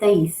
23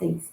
23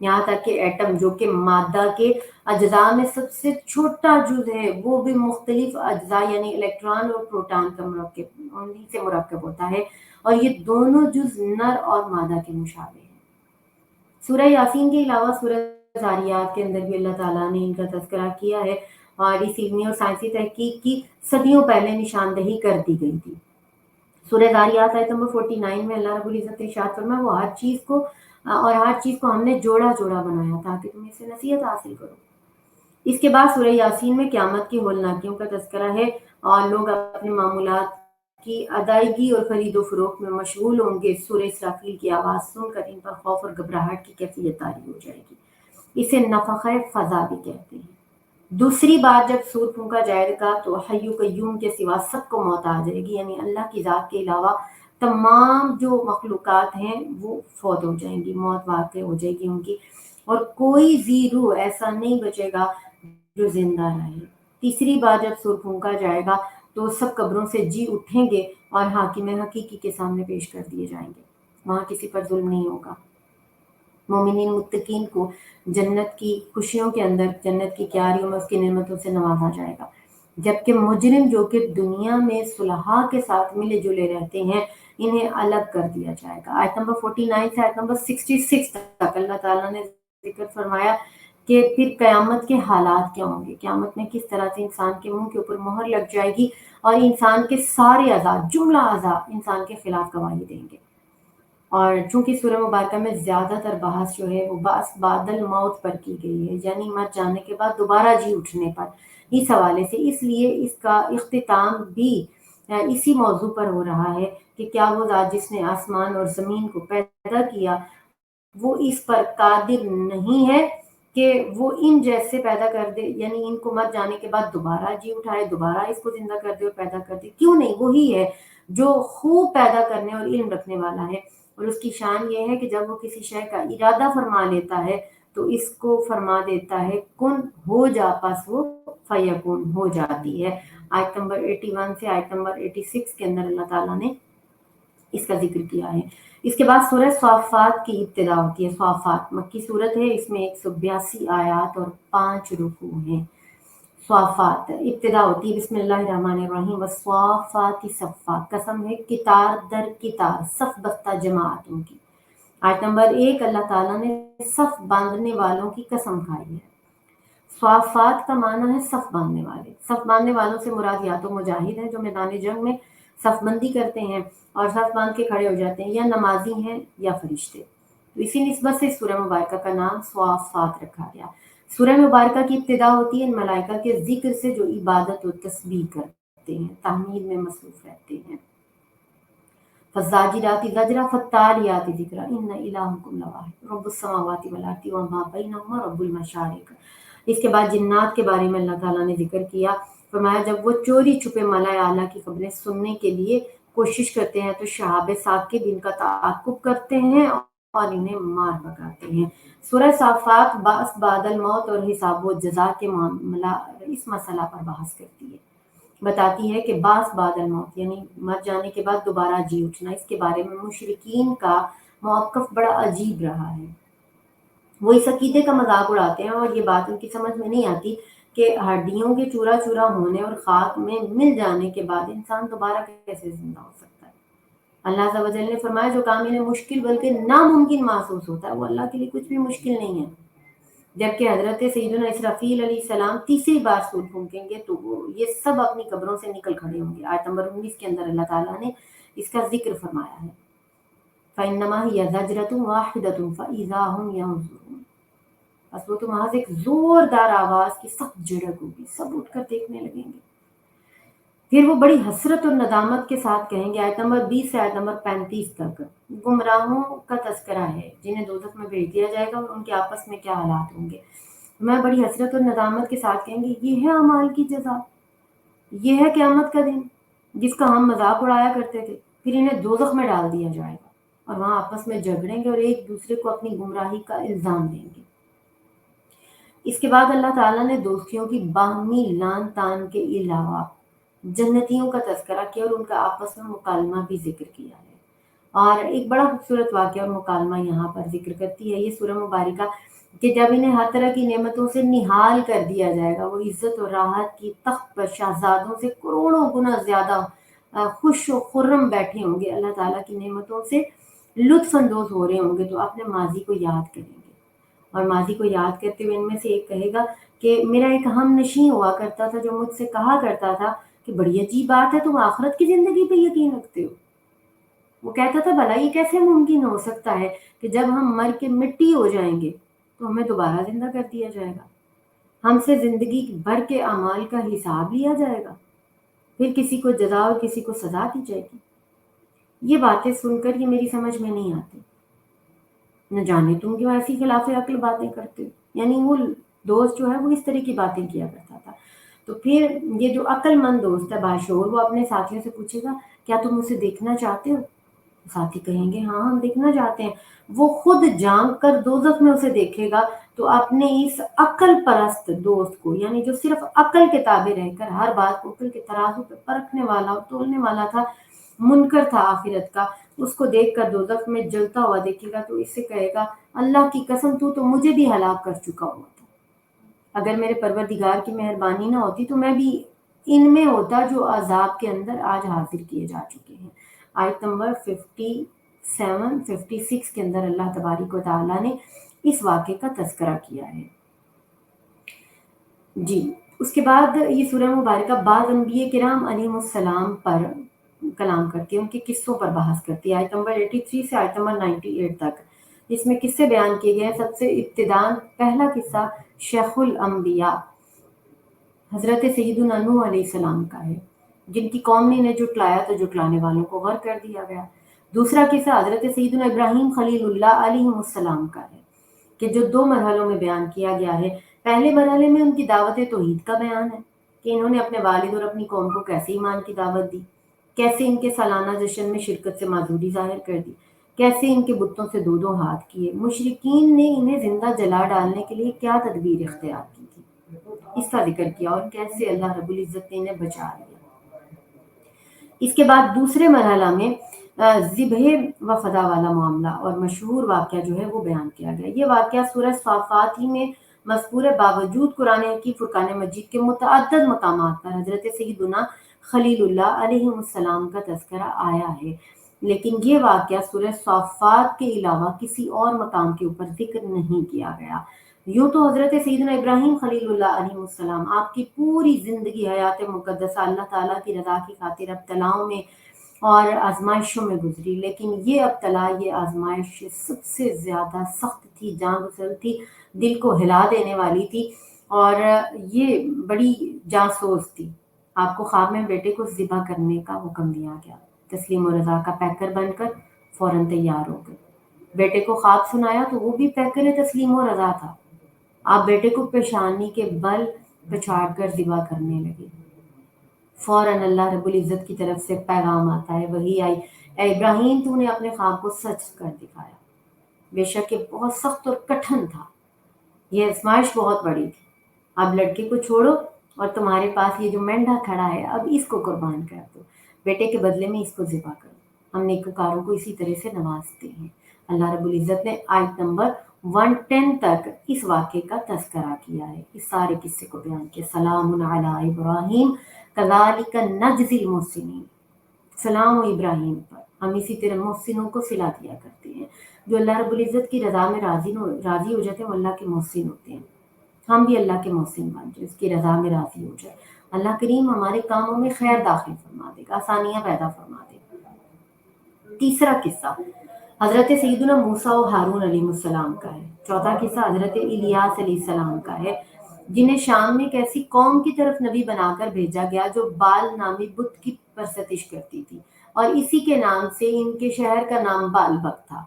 یہاں تک کہ ایٹم جو کہ مادہ کے اجزاء میں سب سے چھوٹا جز ہے، وہ بھی مختلف اجزاء یعنی الیکٹران اور پروٹان کا مرکب انہی سے مرکب ہوتا ہے، اور یہ دونوں جز نر اور مادہ کے مشابہ ہیں۔ سورہ یاسین کے علاوہ سورہ زاریات کے اندر بھی اللہ تعالیٰ نے ان کا تذکرہ کیا ہے، اور اس علمی اور سائنسی تحقیق کی صدیوں پہلے نشاندہی کر دی گئی تھی۔ سورہ زاریات آیت نمبر 49 میں اللہ رب العزت نے ارشاد فرمایا، وہ ہر چیز کو ہم نے جوڑا جوڑا بنایا تاکہ تم اس سے نصیحت حاصل کرو۔ اس کے بعد سورہ یاسین میں قیامت کی ہولناکیوں کا تذکرہ ہے، اور لوگ اپنے معمولات کی ادائیگی اور خرید و فروخت میں مشغول ہوں گے۔ سورہ اسرافیل کی آواز سن کر ان پر خوف اور گھبراہٹ کی کیفیت طاری ہو جائے گی۔ اسے نفخہ فضا بھی کہتے ہیں۔ دوسری بار جب سور پھونکا جائے گا تو حی و قیوم کے سوا سب کو موت آ جائے گی، یعنی اللہ کی ذات کے علاوہ تمام جو مخلوقات ہیں وہ فوت ہو جائیں گی، موت واقع ہو جائے گی ان کی، اور کوئی ذی روح ایسا نہیں بچے گا جو زندہ رہے۔ تیسری بار جب سور پھونکا جائے گا تو سب قبروں سے جی اٹھیں گے اور حاکم حقیقی کے سامنے پیش کر دیے جائیں گے۔ وہاں کسی پر ظلم نہیں ہوگا۔ مومنین متقین کو جنت کی خوشیوں کے اندر، جنت کی کیاریوں میں اس کی نعمتوں سے نوازا جائے گا، جبکہ مجرم جو کہ دنیا میں صلحاء کے ساتھ ملے جلے رہتے ہیں انہیں الگ کر دیا جائے گا۔ آیت نمبر 49 سے آیت نمبر 66 تک اللہ تعالیٰ نے ذکر فرمایا کہ پھر قیامت کے حالات کیا ہوں گے، قیامت میں کس طرح سے انسان کے منہ کے اوپر مہر لگ جائے گی اور انسان کے سارے اعضاء، جملہ اعضاء انسان کے خلاف گواہی دیں گے۔ اور چونکہ سورہ مبارکہ میں زیادہ تر بحث جو ہے وہ بحث بعد الموت پر کی گئی ہے، یعنی مر جانے کے بعد دوبارہ جی اٹھنے پر، اس حوالے سے اس لیے اس کا اختتام بھی اسی موضوع پر ہو رہا ہے کہ کیا وہ ذات جس نے آسمان اور زمین کو پیدا کیا وہ اس پر قادر نہیں ہے کہ وہ ان جیسے پیدا کر دے، یعنی ان کو مر جانے کے بعد دوبارہ جی اٹھائے، دوبارہ اس کو زندہ کر دے اور پیدا کر دے؟ کیوں نہیں؟ وہی ہے جو خوب پیدا کرنے اور علم رکھنے والا ہے، اور اس کی شان یہ ہے کہ جب وہ کسی شے کا ارادہ فرما لیتا ہے تو اس کو فرما دیتا ہے کن ہو جا، پس وہ فیکون ہو جاتی ہے۔ آیت نمبر 81 سے آیت نمبر 86 کے اندر اللہ تعالیٰ نے اس کا ذکر کیا ہے۔ اس کے بعد سورہ صافات کی ابتدا ہوتی ہے۔ صافات مکی صورت ہے، اس میں 182 آیات اور 5 رکوع ہیں۔ صافات ابتدا ہوتی ہے بسم اللہ الرحمن الرحیم، والصافات صفا، قسم ہے کتار در کتار، صف بستہ جماعتوں کی۔ آیت نمبر 1 اللہ تعالیٰ نے صف باندھنے والوں کی قسم کھائی ہے۔ صافات کا معنی ہے صف باندھنے والے۔ صف باندھنے والوں سے مراد یا تو مجاہد ہیں جو میدان جنگ میں صف بندی کرتے ہیں اور صف باندھ کے کھڑے ہو جاتے ہیں، یا نمازی ہیں یا فرشتے، تو اسی نسبت سے سورہ مبارکہ کا نام صافات رکھا گیا۔ سورہ مبارکہ کی ابتدا ہوتی ہے ان ملائکہ کے ذکر سے جو عبادت و تسبیح کرتے ہیں، تحمید میں مصروف رہتے ہیں۔ فالزاجرات زجرا فالتالیات ذکرا ان الہکم لواحد رب السماوات والارض وما بینہما رب المشارق۔ اس کے بعد جنات کے بارے میں اللہ تعالیٰ نے ذکر کیا، فرمایا جب وہ چوری چھپے ملائے اعلیٰ کی خبریں سننے کے لیے کوشش کرتے ہیں تو شہاب ثاقب ان کا تعاقب کرتے ہیں اور انہیں مار بھگاتے ہیں۔ سورہ صافات بعث بعد الموت اور حساب و جزا کے معاملہ اس مسئلہ پر بحث کرتی ہے، بتاتی ہے کہ بعث بعد الموت یعنی مر جانے کے بعد دوبارہ جی اٹھنا، اس کے بارے میں مشرکین کا موقف بڑا عجیب رہا ہے۔ وہ اس عقیدے کا مذاق اڑاتے ہیں اور یہ بات ان کی سمجھ میں نہیں آتی کہ ہڈیوں کے چورا چورا ہونے اور خاک میں مل جانے کے بعد انسان دوبارہ کیسے زندہ ہو سکتا ہے۔ اللہ عز و جل نے فرمایا جو کام انہیں مشکل بلکہ ناممکن محسوس ہوتا ہے وہ اللہ کے لیے کچھ بھی مشکل نہیں ہے۔ جبکہ حضرت سیدنا اسرافیل علیہ السلام تیسری بار سور پھونکیں گے تو وہ یہ سب اپنی قبروں سے نکل کھڑے ہوں گے۔ آیت نمبر 19 کے اندر اللہ تعالیٰ نے اس کا ذکر فرمایا ہے، فَإِنَّمَا هِيَ زَجْرَةٌ وَاحِدَةٌ فَإِذَا هُمْ يَنظُرُونَ، بس وہ تو محض ایک زوردار آواز کی سخت جھڑک ہوگی، سب اٹھ کر دیکھنے لگیں گے۔ پھر وہ بڑی حسرت اور ندامت کے ساتھ کہیں گے۔ آیت نمبر 20 سے آیت نمبر 35 تک گمراہوں کا تذکرہ ہے جنہیں دوزخ میں بھیج دیا جائے گا اور ان کے آپس میں کیا حالات ہوں گے۔ میں بڑی حسرت اور ندامت کے ساتھ کہیں گے یہ ہے اعمال کی جزا، یہ ہے قیامت کا دن جس کا ہم مذاق اڑایا کرتے تھے۔ پھر انہیں دوزخ میں ڈال دیا جائے گا اور وہاں آپس میں جھگڑیں گے اور ایک دوسرے کو اپنی گمراہی کا الزام دیں گے۔ اس کے بعد اللہ تعالیٰ نے دوستیوں کی باہمی لان تان کے علاوہ جنتیوں کا تذکرہ کیا اور ان کا آپس میں مکالمہ بھی ذکر کیا ہے۔ اور ایک بڑا خوبصورت واقعہ اور مکالمہ یہاں پر ذکر کرتی ہے یہ سورہ مبارکہ کہ جب انہیں ہر طرح کی نعمتوں سے نہال کر دیا جائے گا، وہ عزت اور راحت کی تخت پر شہزادوں سے کروڑوں گنا زیادہ خوش و خرم بیٹھے ہوں گے، اللہ تعالیٰ کی نعمتوں سے لطف اندوز ہو رہے ہوں گے، تو اپنے ماضی کو یاد کریں گے، اور ماضی کو یاد کرتے ہوئے ان میں سے ایک کہے گا کہ میرا ایک ہم نشیں ہوا کرتا تھا جو مجھ سے کہا کرتا تھا کہ بڑی عجیب بات ہے، تم آخرت کی زندگی پہ یقین رکھتے ہو۔ وہ کہتا تھا بھلا یہ کیسے ممکن ہو سکتا ہے کہ جب ہم مر کے مٹی ہو جائیں گے تو ہمیں دوبارہ زندہ کر دیا جائے گا، ہم سے زندگی بھر کے اعمال کا حساب لیا جائے گا، پھر کسی کو جزا اور کسی کو سزا دی جائے گی۔ یہ باتیں سن کر یہ میری سمجھ میں نہیں آتی، نہ جانے تم کیوں ایسی خلاف عقل باتیں کرتے ہو۔ یعنی وہ دوست جو ہے وہ اس طرح کی باتیں کیا کرتا تھا۔ تو پھر یہ جو عقل مند دوست ہے باشعور، وہ اپنے ساتھیوں سے پوچھے گا کیا تم اسے دیکھنا چاہتے ہو؟ ساتھی کہیں گے ہاں ہم دیکھنا چاہتے ہیں۔ وہ خود جانگ کر دوزخ میں اسے دیکھے گا تو اپنے اس عقل پرست دوست کو، یعنی جو صرف عقل کے تابع رہ کر ہر بات کو عقل کے ترازو پہ پرکھنے والا اور تولنے والا تھا، منکر تھا آخرت کا، اس کو دیکھ کر دوزخ میں جلتا ہوا دیکھے گا تو اس سے کہے گا اللہ کی قسم تو مجھے بھی ہلاک کر چکا ہوا تھا، اگر میرے پروردگار کی مہربانی نہ ہوتی تو میں بھی ان میں ہوتا جو عذاب کے اندر آج حاضر کیے جا چکے ہیں۔ آیت نمبر 57 56 کے اندر اللہ تبارک و تعالیٰ نے اس واقعے کا تذکرہ کیا ہے۔ جی، اس کے بعد یہ سورہ مبارکہ بعض انبیاء کرام علیہم السلام پر کلام کرتی ہے، ان کے قصوں پر بحث کرتی ہے، آیت نمبر 83 سے آیت نمبر 98 تک۔ اس میں قصے بیان کیے گئے ہیں۔ سب سے ابتداً پہلا قصہ شیخ الانبیاء حضرت سیدنا نوح علیہ السلام کا ہے، جن کی قوم نے انہیں جھٹلایا تو جھٹلانے والوں کو غرق کر دیا گیا۔ دوسرا قصہ حضرت سیدنا ابراہیم خلیل اللہ علیہ السلام کا ہے کہ جو دو مرحلوں میں بیان کیا گیا ہے۔ پہلے مرحلے میں ان کی دعوت توحید کا بیان ہے کہ انہوں نے اپنے والد اور اپنی قوم کو کیسے ایمان کی دعوت دی، کیسے ان کے سالانہ جشن میں شرکت سے معذوری ظاہر کر دی، کیسے ان کے بتوں سے دو دو ہاتھ کیے، مشرکین نے انہیں زندہ جلا ڈالنے کے لیے کیا تدبیر اختیار کی تھی، اس کا ذکر کیا، اور کیسے اللہ رب العزت نے انہیں بچا لیا۔ اس کے بعد دوسرے مرحلہ میں ذبح و فدا والا معاملہ اور مشہور واقعہ جو ہے وہ بیان کیا گیا۔ یہ واقعہ سورہ صافات ہی میں مذکور ہے، باوجود قرآن حکیم فرقان مجید کے متعدد مقامات پر حضرت سیدنا خلیل اللہ علیہ السلام کا تذکرہ آیا ہے، لیکن یہ واقعہ سورہ صافات کے علاوہ کسی اور مقام کے اوپر ذکر نہیں کیا گیا۔ یوں تو حضرت سیدنا ابراہیم خلیل اللہ علیہ السلام آپ کی پوری زندگی حیات مقدسہ اللہ تعالیٰ کی رضا کی خاطر ابتلاؤں میں اور آزمائشوں میں گزری، لیکن یہ ابتلا، یہ آزمائش سب سے زیادہ سخت تھی، جان گسل تھی، دل کو ہلا دینے والی تھی، اور یہ بڑی جاسوس تھی۔ آپ کو خواب میں بیٹے کو ذبح کرنے کا حکم دیا گیا، تسلیم و رضا کا پیکر بن کر فوراً تیار ہو گئے۔ بیٹے کو خواب سنایا تو وہ بھی پیکر تسلیم و رضا تھا۔ آپ بیٹے کو پیشانی کے بل پچھاڑ کر ذبح کرنے لگے۔ فوراً اللہ رب العزت کی طرف سے پیغام آتا ہے، وحی آئی، اے ابراہیم تو نے اپنے خواب کو سچ کر دکھایا، بے شک یہ بہت سخت اور کٹھن تھا، یہ آزمائش بہت بڑی تھی، اب لڑکے کو چھوڑو اور تمہارے پاس یہ جو مینڈا کھڑا ہے اب اس کو قربان کر دو، بیٹے کے بدلے میں اس کو ذبح کرو، ہم نیکوکاروں کو اسی طرح سے نوازتے ہیں۔ اللہ رب العزت نے آیت نمبر 110 تک اس واقعے کا تذکرہ کیا ہے، اس سارے قصے کو بیان کیا۔ سلام علی ابراہیم کذالک نجزی المحسنین، سلام ابراہیم پر، ہم اسی طرح محسنوں کو صلہ دیا کرتے ہیں، جو اللہ رب العزت کی رضا میں راضی ہو جاتے ہیں، وہ اللہ کے محسن ہوتے ہیں۔ ہم بھی اللہ کے محسن بن جائیں، اس کی رضا میں راضی ہو جائے، اللہ کریم ہمارے کاموں میں خیر داخل فرما دے گا، آسانیاں پیدا فرما دے گا۔ تیسرا قصہ حضرت سیدنا موسیٰ و ہارون علیہ السلام کا ہے۔ چوتھا قصہ حضرت الیاس علیہ السلام کا ہے، جنہیں شام میں ایک ایسی قوم کی طرف نبی بنا کر بھیجا گیا جو بال نامی بت کی پرستش کرتی تھی، اور اسی کے نام سے ان کے شہر کا نام بالبک تھا۔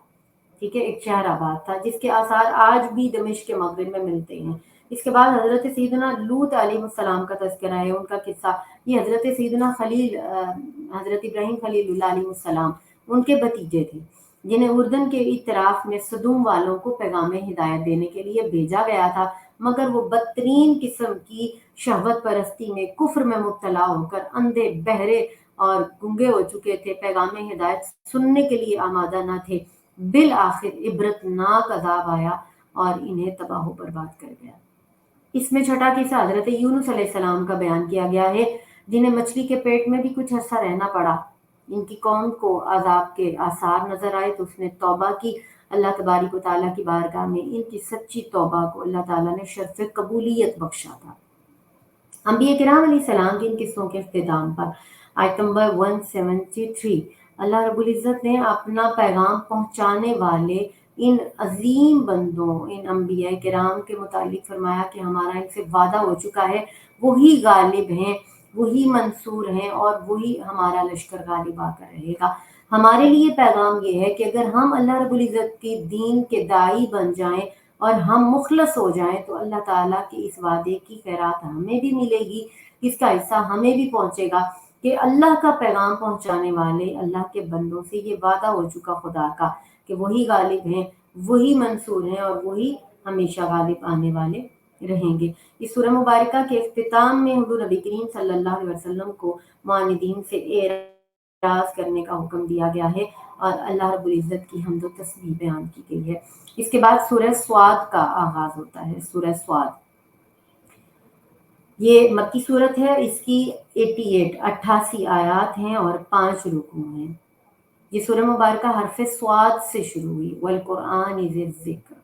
ٹھیک ہے، ایک شہر آباد تھا جس کے آثار آج بھی دمشق کے مغرب میں ملتے ہیں۔ اس کے بعد حضرت سیدنا لوط علیہ السلام کا تذکرہ ہے، ان کا قصہ، یہ حضرت سیدنا حضرت ابراہیم خلیل اللہ علیہ السلام ان کے بھتیجے تھے، جنہیں اردن کے اطراف میں صدوم والوں کو پیغام ہدایت دینے کے لیے بھیجا گیا تھا، مگر وہ بدترین قسم کی شہوت پرستی میں، کفر میں مبتلا ہو کر اندھے، بہرے اور گنگے ہو چکے تھے، پیغام ہدایت سننے کے لیے آمادہ نہ تھے، بالآخر عبرتناک عذاب آیا اور انہیں تباہ و برباد کر گیا۔ اس میں چھٹا قصہ حضرت یونس علیہ السلام کا بیان کیا گیا ہے، جنہیں مچھلی کے پیٹ میں بھی کچھ عرصہ رہنا پڑا۔ ان کی قوم کو عذاب کے آثار نظر آئے تو اس نے توبہ کی، اللہ تبارک و تعالیٰ کی بارگاہ میں ان کی سچی توبہ کو اللہ تعالیٰ نے شرف قبولیت بخشا تھا۔ انبیاء کرام علیہ السلام کے ان قصوں کے اختتام پر آیت نمبر 173 اللہ رب العزت نے اپنا پیغام پہنچانے والے ان عظیم بندوں، ان انبیاء کرام کے متعلق فرمایا کہ ہمارا ان سے وعدہ ہو چکا ہے، وہی غالب ہیں، وہی منصور ہیں اور وہی ہمارا لشکر غالب آ کر رہے گا۔ ہمارے لیے پیغام یہ ہے کہ اگر ہم اللہ رب العزت کی دین کے داعی بن جائیں اور ہم مخلص ہو جائیں تو اللہ تعالیٰ کے اس وعدے کی خیرات ہمیں بھی ملے گی، اس کا حصہ ہمیں بھی پہنچے گا کہ اللہ کا پیغام پہنچانے والے اللہ کے بندوں سے یہ وعدہ ہو چکا خدا کا کہ وہی غالب ہیں، وہی منصور ہیں اور وہی ہمیشہ غالب آنے والے رہیں گے۔ اس سورہ مبارکہ کے اختتام میں حضور نبی کریم صلی اللہ علیہ وسلم کو معاندین سے اعراض کرنے کا حکم دیا گیا ہے اور اللہ رب العزت کی حمد و تسبیح بیان کی گئی ہے۔ اس کے بعد سورہ سواد کا آغاز ہوتا ہے۔ سورہ سواد یہ مکی صورت ہے، اس کی 88 آیات ہیں اور 5 رکوع ہیں۔ یہ سورہ مبارکہ حرف سواد سے شروع ہوئی، والقرآن ذی الذکر۔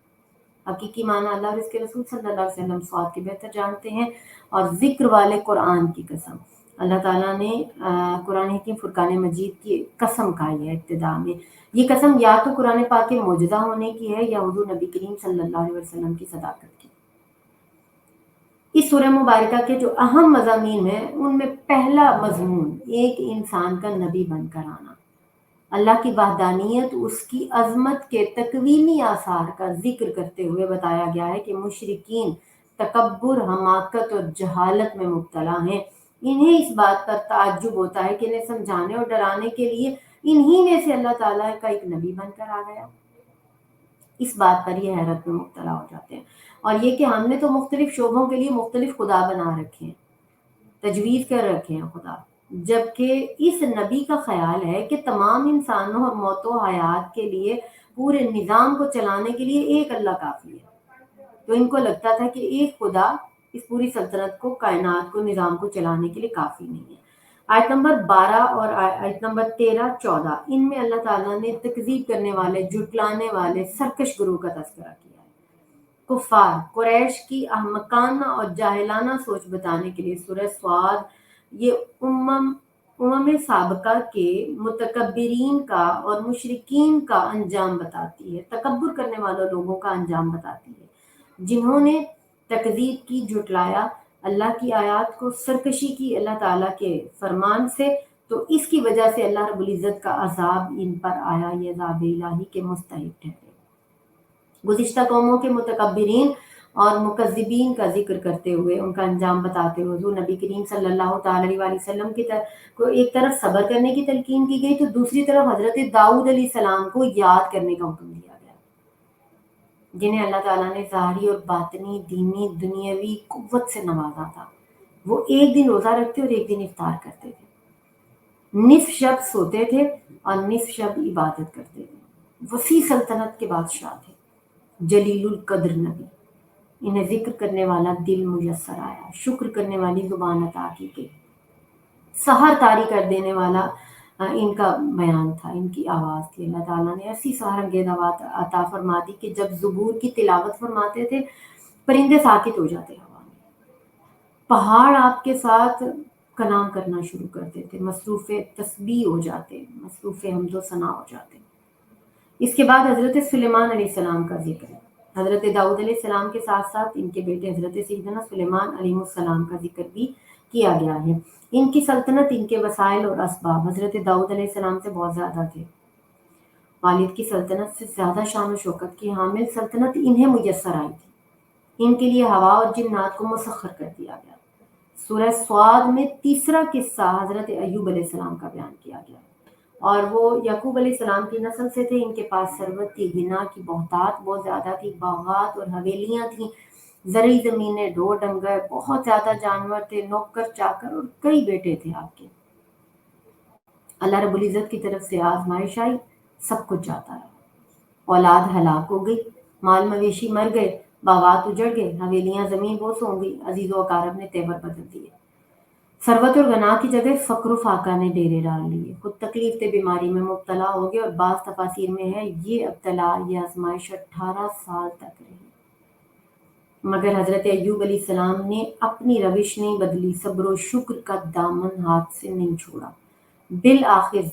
حقیقی معنی اللہ اور اس کے رسول صلی اللہ علیہ وسلم سواد کے بہتر جانتے ہیں، اور ذکر والے قرآن کی قسم۔ اللہ تعالیٰ نے قرآن حکیم فرقان مجید کی قسم کھائی ہے ابتدا میں۔ یہ قسم یا تو قرآن پاک کے معجزہ ہونے کی ہے یا حضور نبی کریم صلی اللہ علیہ وسلم کی صداقت کی۔ اس سورہ مبارکہ کے جو اہم مضامین ہیں ان میں پہلا مضمون ایک انسان کا نبی بن کر آنا، اللہ کی وحدانیت، اس کی عظمت کے تکوینی آثار کا ذکر کرتے ہوئے بتایا گیا ہے کہ مشرکین تکبر، حماقت اور جہالت میں مبتلا ہیں۔ انہیں اس بات پر تعجب ہوتا ہے کہ انہیں سمجھانے اور ڈرانے کے لیے انہی میں سے اللہ تعالیٰ کا ایک نبی بن کر آ گیا۔ اس بات پر یہ حیرت میں مبتلا ہو جاتے ہیں، اور یہ کہ ہم نے تو مختلف شعبوں کے لیے مختلف خدا بنا رکھے ہیں، تجویز کر رکھے ہیں خدا، جبکہ اس نبی کا خیال ہے کہ تمام انسانوں اور موت و حیات کے لیے پورے نظام کو چلانے کے لیے ایک اللہ کافی ہے۔ تو ان کو لگتا تھا کہ ایک خدا اس پوری سلطنت کو، کائنات کو، نظام کو چلانے کے لیے کافی نہیں ہے۔ آیت نمبر 12 اور آیت نمبر 13-14 ان میں اللہ تعالیٰ نے تکذیب کرنے والے، جھٹلانے والے سرکش گروہ کا تذکرہ کیا ہے۔ کفار قریش کی احمقانہ اور جاہلانہ سوچ بتانے کے لیے سورہ سواد یہ امم سابقہ کے متکبرین کا اور مشرکین کا انجام بتاتی ہے، تکبر کرنے والے لوگوں کا انجام بتاتی ہے، جنہوں نے تکذیب کی، جھٹلایا، اللہ کی آیات کو، سرکشی کی اللہ تعالیٰ کے فرمان سے، تو اس کی وجہ سے اللہ رب العزت کا عذاب ان پر آیا، یہ عذاب الہی کے مستحق ٹھہرے۔ گزشتہ قوموں کے متکبرین اور مکذبین کا ذکر کرتے ہوئے، ان کا انجام بتاتے ہوئے حضور نبی کریم صلی اللہ تعالی علیہ وسلم کو ایک طرف صبر کرنے کی تلقین کی گئی تو دوسری طرف حضرت داؤد علیہ السلام کو یاد کرنے کا حکم دیا گیا، جنہیں اللہ تعالیٰ نے ظاہری اور باطنی، دینی، دنیاوی قوت سے نوازا تھا۔ وہ ایک دن روزہ رکھتے اور ایک دن افطار کرتے تھے، نصف شب سوتے تھے اور نصف شب عبادت کرتے تھے۔ وسیع سلطنت کے بادشاہ تھے، جلیل القدر نبی۔ انہیں ذکر کرنے والا دل میسر آیا، شکر کرنے والی زبان عطا کی گئی، سحر طاری کر دینے والا ان کا بیان تھا، ان کی آواز تھی۔ اللہ تعالیٰ نے ایسی سحر انگیز آواز عطا فرما دی کہ جب زبور کی تلاوت فرماتے تھے پرندے ساکت ہو جاتے ہوا میں، پہاڑ آپ کے ساتھ کلام کرنا شروع کرتے تھے، مصروف تسبیح ہو جاتے، مصروف حمد و ثنا ہو جاتے۔ اس کے بعد حضرت سلیمان علیہ السلام کا ذکر ہے۔ حضرت داؤد علیہ السلام کے ساتھ ساتھ ان کے بیٹے حضرت سیدنا سلیمان علیہ السلام کا ذکر بھی کیا گیا ہے۔ ان کی سلطنت، ان کے وسائل اور اسباب حضرت داؤد علیہ السلام سے بہت زیادہ تھے۔ والد کی سلطنت سے زیادہ شان و شوکت کی حامل سلطنت انہیں میسر آئی تھی۔ ان کے لیے ہوا اور جنات کو مسخر کر دیا گیا۔ سورہ سواد میں تیسرا قصہ حضرت ایوب علیہ السلام کا بیان کیا گیا، اور وہ یعقوب علیہ السلام کی نسل سے تھے۔ ان کے پاس ثروت تھی، غنا کی بہتات بہت زیادہ تھی، باغات اور حویلیاں تھیں، زرعی زمینیں، ڈھور ڈنگر، بہت زیادہ جانور تھے، نوکر چاکر اور کئی بیٹے تھے آپ کے۔ اللہ رب العزت کی طرف سے آزمائش آئی، سب کچھ جاتا رہا، اولاد ہلاک ہو گئی، مال مویشی مر گئے، باغات اجڑ گئے، حویلیاں زمین بوس ہو گئی، عزیز و اقارب نے تیور بدل دیے، ثروت اور غنا کی جگہ فقر و فاقہ نے ڈیرے ڈال لیے، خود تکلیف سے بیماری میں مبتلا ہو گئے، اور بعض تفاسیر میں ہے یہ ابتلا، یہ آزمائش 18 سال تک رہی، مگر حضرت ایوب علیہ السلام نے اپنی روش نہیں بدلی، صبر و شکر کا دامن ہاتھ سے نہیں چھوڑا، بالآخر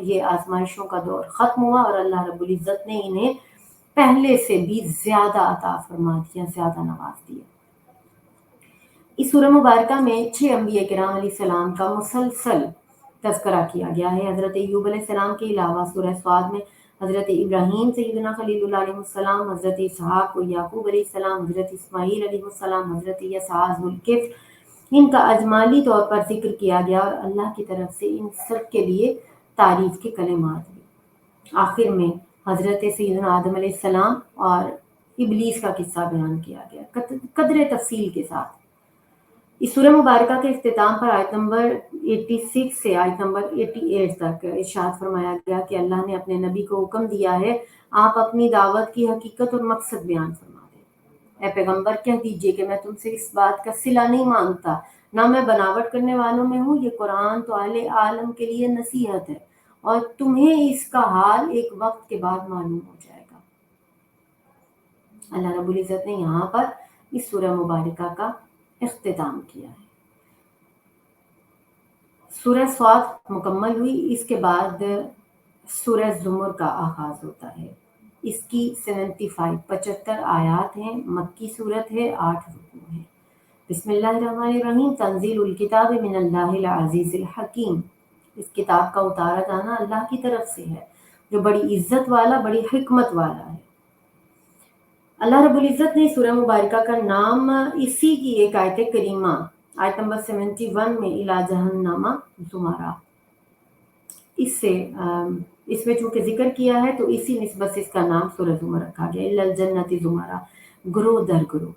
یہ آزمائشوں کا دور ختم ہوا اور اللہ رب العزت نے انہیں پہلے سے بھی زیادہ عطا فرما دیا، زیادہ نواز دیا۔ اس سورہ مبارکہ میں 6 انبیاء کرام علیہ السلام کا مسلسل تذکرہ کیا گیا ہے۔ حضرت ایوب علیہ السلام کے علاوہ سورہ صاد میں حضرت ابراہیم سیدنا خلیل اللہ علیہ السلام، حضرت اسحاق و یعقوب علیہ السلام، حضرت اسماعیل علیہ السلام، حضرت یسع ذوالکفل، ان کا اجمالی طور پر ذکر کیا گیا اور اللہ کی طرف سے ان سب کے لیے تعریف کے کلمات ہوئے۔ آخر میں حضرت سیدنا آدم علیہ السلام اور ابلیس کا قصہ بیان کیا گیا قدر تفصیل کے ساتھ۔ اس سورہ مبارکہ کے اختتام پر آیت نمبر 86 سے آیت نمبر 88 تک ارشاد فرمایا گیا کہ اللہ نے اپنے نبی کو حکم دیا ہے آپ اپنی دعوت کی حقیقت اور مقصد بیان فرما دیں۔ اے پیغمبر کہہ دیجئے کہ میں تم سے اس بات کا صلہ نہیں مانگتا، نہ میں بناوٹ کرنے والوں میں ہوں، یہ قرآن تو اہل عالم کے لیے نصیحت ہے اور تمہیں اس کا حال ایک وقت کے بعد معلوم ہو جائے گا۔ اللہ رب العزت نے یہاں پر اس سورہ مبارکہ کا اختتام کیا ہے۔ سورہ صاد مکمل ہوئی، اس کے بعد سورہ زمر کا آغاز ہوتا ہے۔ اس کی 75 آیات ہیں، مکی صورت ہے، 8 رکوع ہیں۔ بسم اللہ الرحمن الرحیم، تنزیل الکتاب من اللہ العزیز الحکیم، اس کتاب کا اتارا جانا اللہ کی طرف سے ہے جو بڑی عزت والا، بڑی حکمت والا ہے۔ اللہ رب العزت نے سورہ مبارکہ کا نام اسی کی ایک آیت کریمہ آیت نمبر 71 میں الی جہنم زمرہ، اس میں چونکہ ذکر کیا ہے تو اسی نسبت سے اس کا نام سورہ زمر رکھا گیا، الی الجنت زمرہ، گروہ در گروہ۔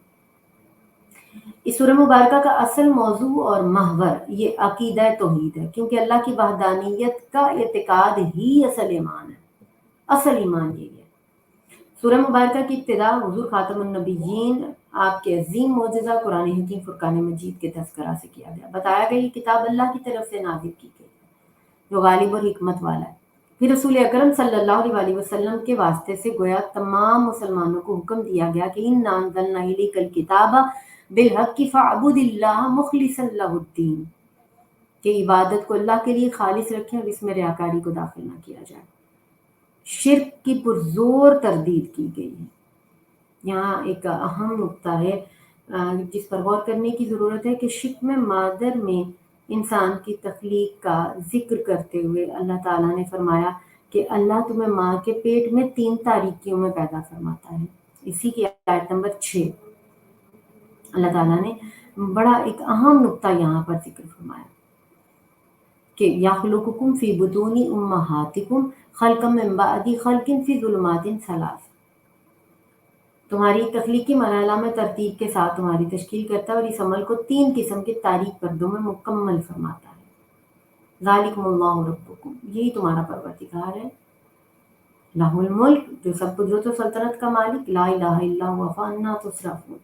اس سورہ مبارکہ کا اصل موضوع اور محور یہ عقیدہ توحید ہے، کیونکہ اللہ کی وحدانیت کا اعتقاد ہی اصل ایمان ہے، اصل ایمان یہی ہے۔ سورہ مبارکہ کی ابتدا حضور خاتم النبیین آپ کے عظیم معجزہ قرآن حکیم فرقان مجید کے تذکرہ سے کیا گیا۔ بتایا گیا یہ کتاب اللہ کی طرف سے نازل کی گئی ہے جو غالب اور حکمت والا ہے۔ پھر رسول اکرم صلی اللہ علیہ وسلم کے واسطے سے گویا تمام مسلمانوں کو حکم دیا گیا کہ اِنَّا أَنزَلْنَا إِلَيْكَ الْكِتَابَ بِالْحَقِّ فَاعْبُدِ اللَّهَ مُخْلِصًا لَهُ الدِّينَ، کہ عبادت کو اللہ کے لیے خالص رکھیں اور اس میں ریاکاری کو داخل نہ کیا جائے۔ شرک کی پرزور تردید کی گئی ہے۔ یہاں ایک اہم نقطہ ہے جس پر غور کرنے کی ضرورت ہے کہ شرک میں مادر میں انسان کی تخلیق کا ذکر کرتے ہوئے اللہ تعالیٰ نے فرمایا کہ اللہ تمہیں ماں کے پیٹ میں 3 تاریکیوں میں پیدا فرماتا ہے۔ اسی کی آیت نمبر 6 اللہ تعالیٰ نے بڑا ایک اہم نقطہ یہاں پر ذکر فرمایا کہ یخلقکم فی بطون امہاتکم خلقا من بعد خلق فی ظلمات 3، تمہاری تخلیقی مرحلہ میں ترتیب کے ساتھ تمہاری تشکیل کرتا ہے اور اس عمل کو 3 قسم کے تاریک پردوں میں مکمل فرماتا ہے۔ ذالکم اللہ ربکم، یہی تمہارا پروردگار ہے، لہ الملک، جو سب قدرت و سلطنت کا مالک، لا الہ الا ہوا فانا تصرفون،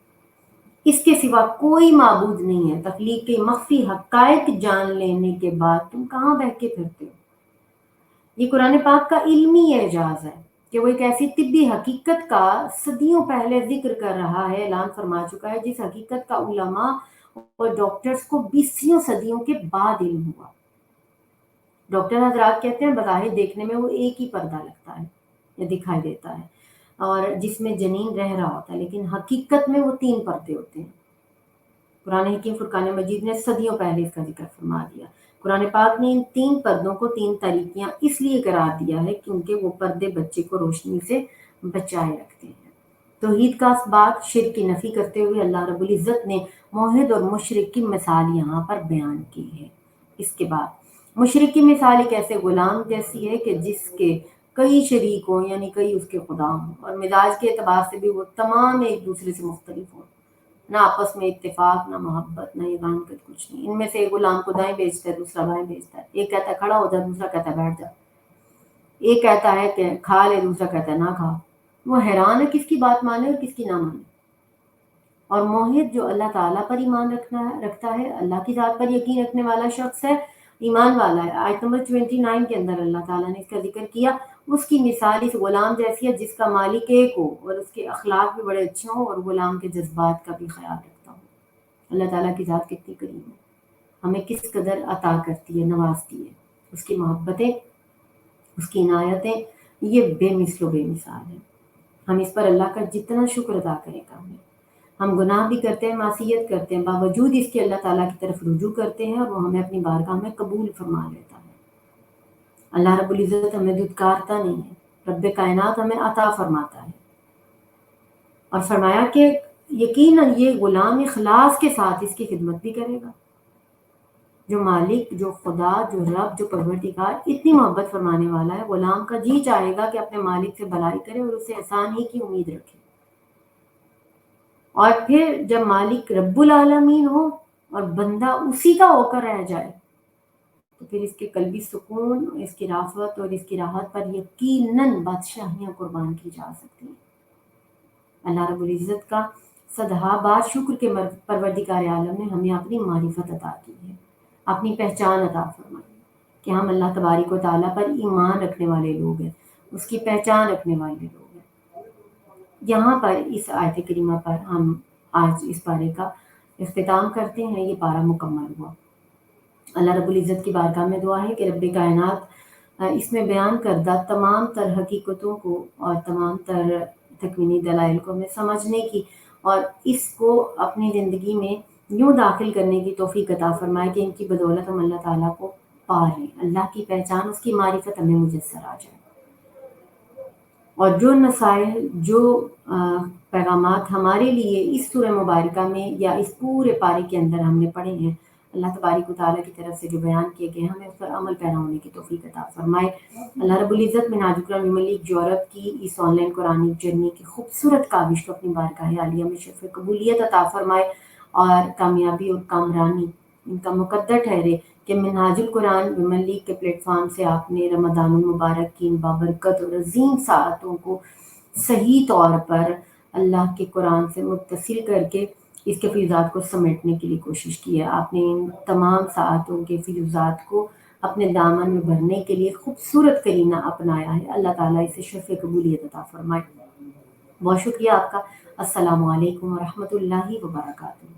اس کے سوا کوئی معبود نہیں ہے۔ تخلیق کے مخفی حقائق جان لینے کے بعد تم کہاں بہکے پھرتے ہو؟ یہ قرآن پاک کا علمی اعجاز ہے کہ وہ ایک ایسی طبی حقیقت کا صدیوں پہلے ذکر کر رہا ہے، اعلان فرما چکا ہے، جس حقیقت کا علماء اور ڈاکٹرز کو 20 صدیوں کے بعد علم ہوا۔ ڈاکٹر حضرات کہتے ہیں بظاہر دیکھنے میں وہ ایک ہی پردہ لگتا ہے یا دکھائی دیتا ہے اور جس میں جنین رہ رہا ہوتا ہے، لیکن حقیقت میں وہ 3 پردے ہوتے ہیں۔ قرآن حکیم فرقان مجید نے صدیوں پہلے اس کا ذکر فرما دیا۔ قرآن پاک نے ان 3 پردوں کو 3 تاریکیاں اس لیے قرار دیا ہے کیونکہ وہ پردے بچے کو روشنی سے بچائے رکھتے ہیں۔ توحید کا اسبات، شرک کی نفی کرتے ہوئے اللہ رب العزت نے موحد اور مشرک کی مثال یہاں پر بیان کی ہے۔ اس کے بعد مشرک کی مثال ایک ایسے غلام جیسی ہے کہ جس کے کئی شریک ہوں، یعنی کئی اس کے خدا ہوں، اور مزاج کے اعتبار سے بھی وہ تمام ایک دوسرے سے مختلف ہوں۔ نہ آپس میں اتفاق، نہ محبت، نہ یہ غانقد، کچھ نہیں۔ ان میں سے ایک غلام کو دائیں بیچتا ہے، دوسرا بائیں بیچتا ہے، ایک کہتا ہے کھڑا ہو جا، دوسرا کہتا ہے بیٹھ جا، ایک کہتا ہے کہ کھا لے، دوسرا کہتا ہے نہ کھا۔ وہ حیران ہے کس کی بات مانے اور کس کی نہ مانے۔ اور موحد جو اللہ تعالیٰ پر ایمان رکھتا ہے، اللہ کی ذات پر یقین رکھنے والا شخص ہے، ایمان والا ہے۔ آیت نمبر 29 کے اندر اللہ تعالیٰ نے اس کا ذکر کیا۔ اس کی مثال اس غلام جیسی ہے جس کا مالک ایک ہو اور اس کے اخلاق بھی بڑے اچھے ہوں اور غلام کے جذبات کا بھی خیال رکھتا ہو۔ اللہ تعالیٰ کی ذات کتنی کریم ہے، ہمیں کس قدر عطا کرتی ہے، نوازتی ہے۔ اس کی محبتیں، اس کی عنایتیں، یہ بے مثل و بے مثال ہیں۔ ہم اس پر اللہ کا جتنا شکر ادا کریں گا ہمیں۔ ہم گناہ بھی کرتے ہیں، معصیت کرتے ہیں، باوجود اس کے اللہ تعالیٰ کی طرف رجوع کرتے ہیں اور وہ ہمیں اپنی بارگاہ میں قبول فرما لیتا ہے۔ اللہ رب العزت ہمیں دھتکارتا نہیں ہے، رب کائنات ہمیں عطا فرماتا ہے۔ اور فرمایا کہ یقیناً یہ غلام اخلاص کے ساتھ اس کی خدمت بھی کرے گا۔ جو مالک، جو خدا، جو رب، جو پروردگار اتنی محبت فرمانے والا ہے، غلام کا جی چاہے گا کہ اپنے مالک سے بھلائی کرے اور اسے احسان ہی کی امید رکھے۔ اور پھر جب مالک رب العالمین ہو اور بندہ اسی کا ہو کر رہ جائے تو پھر اس کے قلبی سکون، اس کی رافت اور اس کی راحت پر یقیناً بادشاہیاں قربان کی جا سکتی ہیں۔ اللہ رب العزت کا صدہا بار شکر کے پروردگار عالم نے ہمیں اپنی معرفت عطا کی ہے، اپنی پہچان عطا فرمائی کہ ہم اللہ تبارک و تعالیٰ پر ایمان رکھنے والے لوگ ہیں، اس کی پہچان رکھنے والے لوگ ہیں۔ یہاں پر اس آیت کریمہ پر ہم آج اس پارے کا اختتام کرتے ہیں۔ یہ پارہ مکمل ہوا۔ اللہ رب العزت کی بارگاہ میں دعا ہے کہ رب کائنات اس میں بیان کردہ تمام تر حقیقتوں کو اور تمام تر تکوینی دلائل کو ہمیں سمجھنے کی اور اس کو اپنی زندگی میں یوں داخل کرنے کی توفیق عطا فرمائے کہ ان کی بدولت ہم اللہ تعالیٰ کو پا لیں، اللہ کی پہچان، اس کی معرفت ہمیں میسر آ جائے۔ اور جو نصائح، جو پیغامات ہمارے لیے اس سورہ مبارکہ میں یا اس پورے پارے کے اندر ہم نے پڑھے ہیں، اللہ تبارک و تعالیٰ کی طرف سے جو بیان کیے گئے ہیں، ہمیں اس پر عمل پیرا ہونے کی توفیق عطا فرمائے۔ اللہ رب العزت منہاج القرآن ویمن لیگ یورپ کی اس آن لائن قرآنک جرنی کی خوبصورت کاوش کو اپنی بارگاہ عالیہ میں شرف قبولیت عطا فرمائے اور کامیابی اور کامرانی ان کا مقدر ٹھہرے کہ منہاج القرآن ویمن لیگ کے پلیٹ فارم سے آپ نے رمضان المبارک کی ان بابرکت اور عظیم ساعتوں کو صحیح طور پر اللہ کے قرآن سے متصل کر کے اس کے فیضات کو سمیٹنے کے لیے کوشش کی ہے۔ آپ نے ان تمام ساعتوں کے فیضات کو اپنے دامن میں بھرنے کے لیے خوبصورت کرینہ اپنایا ہے۔ اللہ تعالیٰ اسے شرف قبولیت عطا فرمائے۔ بہت شکریہ آپ کا۔ السلام علیکم ورحمۃ اللہ وبرکاتہ۔